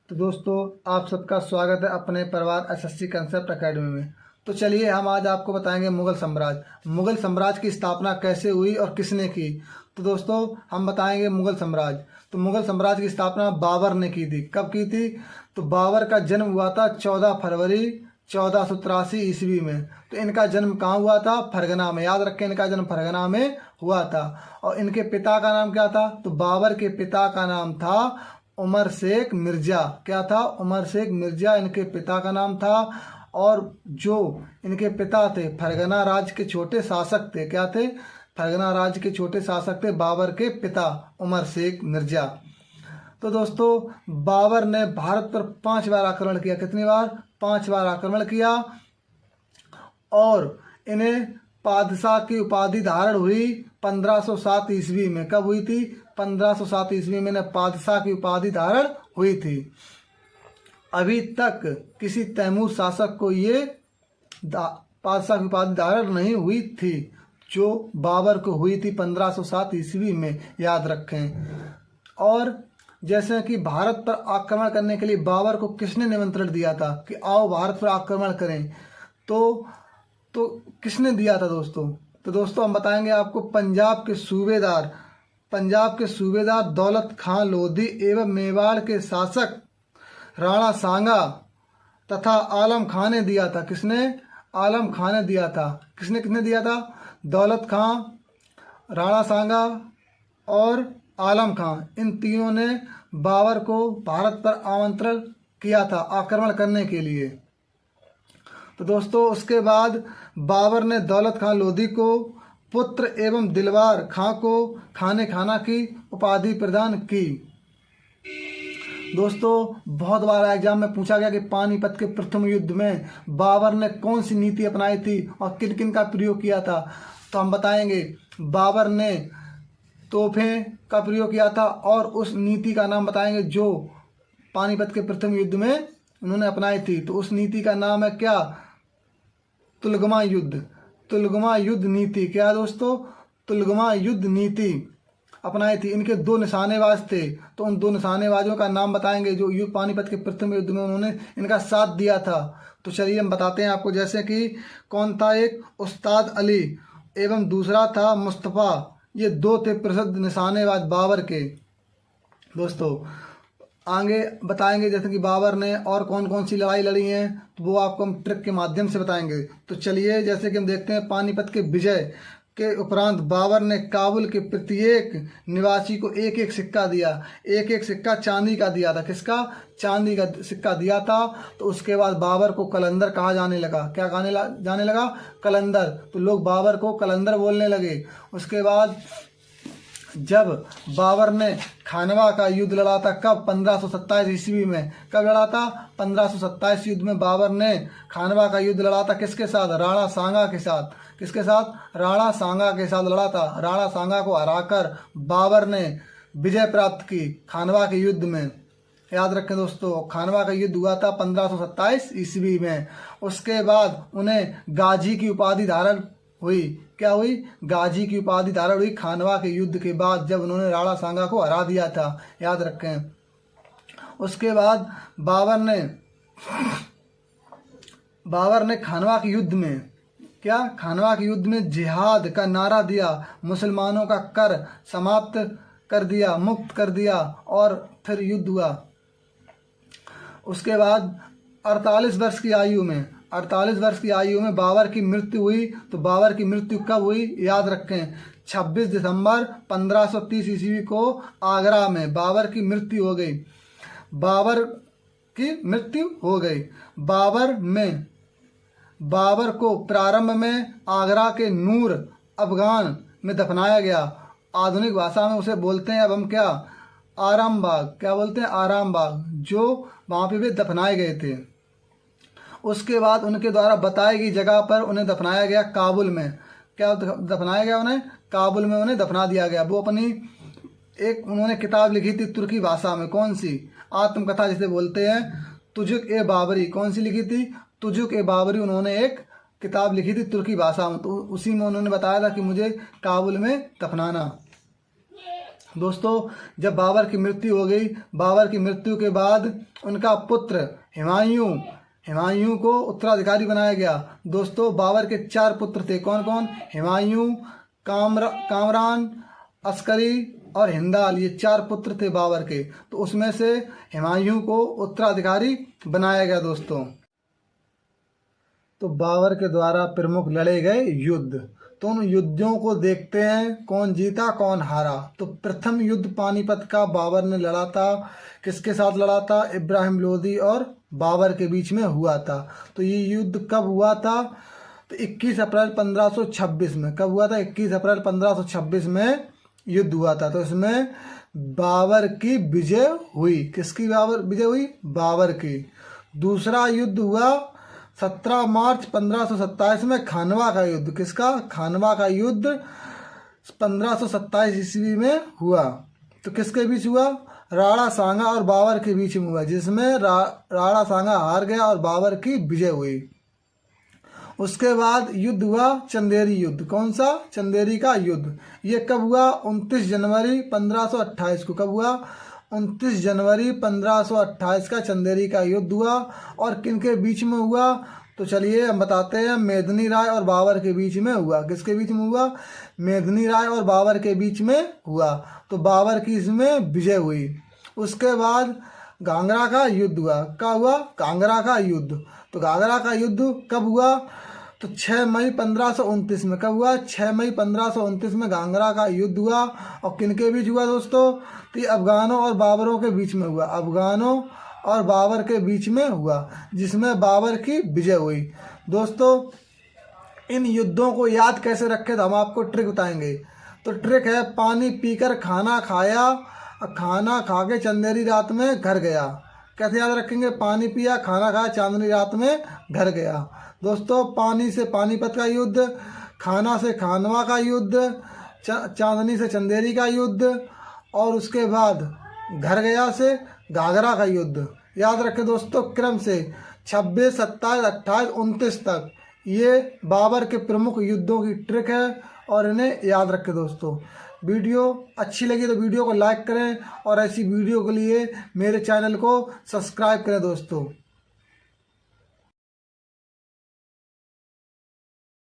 तो दोस्तों, आप सबका स्वागत है अपने परिवार एसएससी कंसेप्ट एकेडमी में। तो चलिए हम आज आपको बताएंगे मुगल साम्राज्य की स्थापना कैसे हुई और किसने की। तो दोस्तों, हम बताएंगे मुगल साम्राज्य। तो मुगल साम्राज्य की स्थापना बाबर ने की थी। कब की थी? तो बाबर का जन्म हुआ था 14 फरवरी 1483 ईस्वी में। तो इनका जन्म कहाँ हुआ था? फरगना में। याद रखें, इनका जन्म फरगना में हुआ था। और इनके पिता का नाम क्या था? तो बाबर के पिता का नाम था उमर शेख मिर्जा। क्या था? उमर शेख मिर्जा इनके पिता का नाम था। और जो इनके पिता थे फरगना राज्य के छोटे शासक थे। क्या थे? फरगना राज्य के छोटे शासक थे बाबर के पिता उमर शेख मिर्जा। तो दोस्तों, बाबर ने भारत पर 5 बार आक्रमण किया। कितनी बार? 5 बार आक्रमण किया। और इन्हें पादशाह की उपाधि धारण हुई 1507 ईस्वी में। कब हुई थी? 1507 ईस्वी में इन्हें पादशाह की उपाधि धारण हुई थी। अभी तक किसी तैमूर शासक को ये पादशाह की उपाधि धारण नहीं हुई थी, जो बाबर को हुई थी 1507 ईस्वी में। याद रखें। और जैसे कि भारत पर आक्रमण करने के लिए बाबर को किसने निमंत्रण दिया था कि आओ भारत पर आक्रमण करें? तो किसने दिया था दोस्तों? तो दोस्तों, हम बताएंगे आपको पंजाब के सूबेदार दौलत खां लोधी एवं मेवाड़ के शासक राणा सांगा तथा आलम खां ने दिया था। किसने? आलम खां ने दिया था। किसने दिया था? दौलत खां, राणा सांगा और आलम खां। इन तीनों ने बाबर को भारत पर आमंत्रण किया था आक्रमण करने के लिए। तो दोस्तों, उसके बाद बाबर ने दौलत खां लोधी को पुत्र एवं दिलवार खां को खाने खाना की उपाधि प्रदान की। दोस्तों, बहुत बार एग्जाम में पूछा गया कि पानीपत के प्रथम युद्ध में बाबर ने कौन सी नीति अपनाई थी और किन किन का प्रयोग किया था। तो हम बताएंगे, बाबर ने तोहफे का प्रयोग किया था और उस नीति का नाम बताएंगे जो पानीपत के प्रथम युद्ध में उन्होंने अपनाई थी। तो उस नीति का नाम है क्या? तुलगमा युद्ध नीति। क्या दोस्तों? तुलगमा युद्ध नीति अपनाई थी। इनके 2 निशानेबाज थे, तो उन 2 निशानेबाजों का नाम बताएंगे जो पानीपत के प्रथम युद्ध में उन्होंने इनका साथ दिया था। तो चलिए हम बताते हैं आपको, जैसे कि कौन था? एक उस्ताद अली एवं दूसरा था मुस्तफ़ा। ये 2 थे प्रसिद्ध निशानेबाज बाबर के। दोस्तों, आगे बताएंगे जैसे कि बाबर ने और कौन कौन सी लड़ाई लड़ी हैं, तो वो आपको हम ट्रिक के माध्यम से बताएंगे। तो चलिए, जैसे कि हम देखते हैं, पानीपत के विजय के उपरांत बाबर ने काबुल के प्रत्येक निवासी को एक एक सिक्का दिया। एक एक सिक्का चांदी का दिया था। किसका? चांदी का सिक्का दिया था। तो उसके बाद बाबर को कलंदर कहा जाने लगा। क्या जाने लगा? कलंदर। तो लोग बाबर को कलंदर बोलने लगे। उसके बाद जब बाबर ने खानवा का युद्ध लड़ा था, कब? 1527 ईस्वी में। कब लड़ा था? 1527 युद्ध में बाबर ने खानवा का युद्ध लड़ा था। किसके साथ? राणा सांगा के साथ। किसके साथ? राणा सांगा के साथ लड़ा था। राणा सांगा को हराकर बाबर ने विजय प्राप्त की खानवा के युद्ध में। याद रखें दोस्तों, खानवा का युद्ध हुआ था 1527 ईस्वी में। उसके बाद उन्हें गाजी की उपाधि धारण हुई। क्या हुई? गाजी की उपाधि धारण हुई खानवा के युद्ध के बाद, जब उन्होंने राणा सांगा को हरा दिया था। याद रखें। उसके बाद बाबर ने खानवा के युद्ध में खानवा के युद्ध में जिहाद का नारा दिया। मुसलमानों का कर समाप्त कर दिया, मुक्त कर दिया, और फिर युद्ध हुआ। उसके बाद 48 वर्ष की आयु में बाबर की मृत्यु हुई। तो बाबर की मृत्यु कब हुई? याद रखें, 26 दिसंबर 1530 ईस्वी को आगरा में बाबर की मृत्यु हो गई। बाबर को प्रारंभ में आगरा के नूर अफगान में दफनाया गया। आधुनिक भाषा में उसे बोलते हैं अब हम क्या? आराम बाग। क्या बोलते हैं? आराम बाग, जो वहाँ पे वे दफनाए गए थे। उसके बाद उनके द्वारा बताई गई जगह पर उन्हें दफनाया गया काबुल में। क्या दफनाया गया? उन्हें काबुल में उन्हें दफना दिया गया। वो उन्होंने किताब लिखी थी तुर्की भाषा में। कौन सी? आत्मकथा जिसे बोलते हैं, तुजुक ए बाबरी। कौन सी लिखी थी? तुजुक ए बाबरी। उन्होंने एक किताब लिखी थी तुर्की भाषा में। तो उसी में उन्होंने बताया था कि मुझे काबुल में दफनाना। दोस्तों जब बाबर की मृत्यु हो गई, बाबर की मृत्यु के बाद उनका पुत्र हुमायूं को उत्तराधिकारी बनाया गया। दोस्तों बाबर के 4 पुत्र थे। कौन कौन? हुमायूं, कामरान, अस्करी और हिंदाल, ये 4 पुत्र थे बाबर के। तो उसमें से हुमायूं को उत्तराधिकारी बनाया गया। दोस्तों तो बाबर के द्वारा प्रमुख लड़े गए युद्ध, तो उन युद्धों को देखते हैं, कौन जीता कौन हारा। तो प्रथम युद्ध पानीपत का बाबर ने लड़ा था। किसके साथ लड़ा था? इब्राहिम लोदी और बाबर के बीच में हुआ था। तो ये युद्ध कब हुआ था? तो 21 अप्रैल 1526 में। कब हुआ था? 21 अप्रैल 1526 में युद्ध हुआ था। तो इसमें बाबर की विजय हुई। किसकी विजय हुई? बाबर की। दूसरा युद्ध हुआ 17 मार्च 1527 में, खानवा का युद्ध। किसका? खानवा का युद्ध 1527 ईस्वी में हुआ। तो किसके बीच हुआ? राणा सांगा और बाबर के बीच में हुआ, जिसमें राणा सांगा हार गया और बाबर की विजय हुई। उसके बाद युद्ध हुआ चंदेरी युद्ध। कौन सा? चंदेरी का युद्ध। ये कब हुआ? 29 जनवरी 1528 को। कब हुआ? 29 जनवरी 1528 का चंदेरी का युद्ध हुआ। और किनके बीच में हुआ? तो चलिए हम बताते हैं। मेदिनी राय और बाबर के बीच में हुआ। किसके बीच में हुआ? मेदिनी राय और बाबर के बीच में हुआ। तो बाबर की इसमें विजय हुई। उसके बाद घाघरा का युद्ध हुआ। क्या हुआ? घाघरा का युद्ध। तो घाघरा का युद्ध कब हुआ? तो 6 मई 1529 में। कब हुआ? 6 मई 1529 में घाघरा का युद्ध हुआ। और किनके बीच हुआ दोस्तों? तो ये अफगानों और बाबरों के बीच में हुआ। अफगानों और बाबर के बीच में हुआ, जिसमें बाबर की विजय हुई। दोस्तों इन युद्धों को याद कैसे रखें, तो हम आपको ट्रिक बताएंगे। तो ट्रिक है, पानी पीकर खाना खाया, खाना खा के चंदेरी रात में घर गया। कैसे याद रखेंगे? पानी पिया, खाना खाया, चांदनी रात में घर गया। दोस्तों पानी से पानीपत का युद्ध, खाना से खानवा का युद्ध, चांदनी से चंदेरी का युद्ध, और उसके बाद घर गया से घाघरा का युद्ध। याद रखें दोस्तों, क्रम से 26, 27, 28, 29 तक ये बाबर के प्रमुख युद्धों की ट्रिक है, और इन्हें याद रखें दोस्तों। वीडियो अच्छी लगी तो वीडियो को लाइक करें, और ऐसी वीडियो के लिए मेरे चैनल को सब्सक्राइब करें दोस्तों।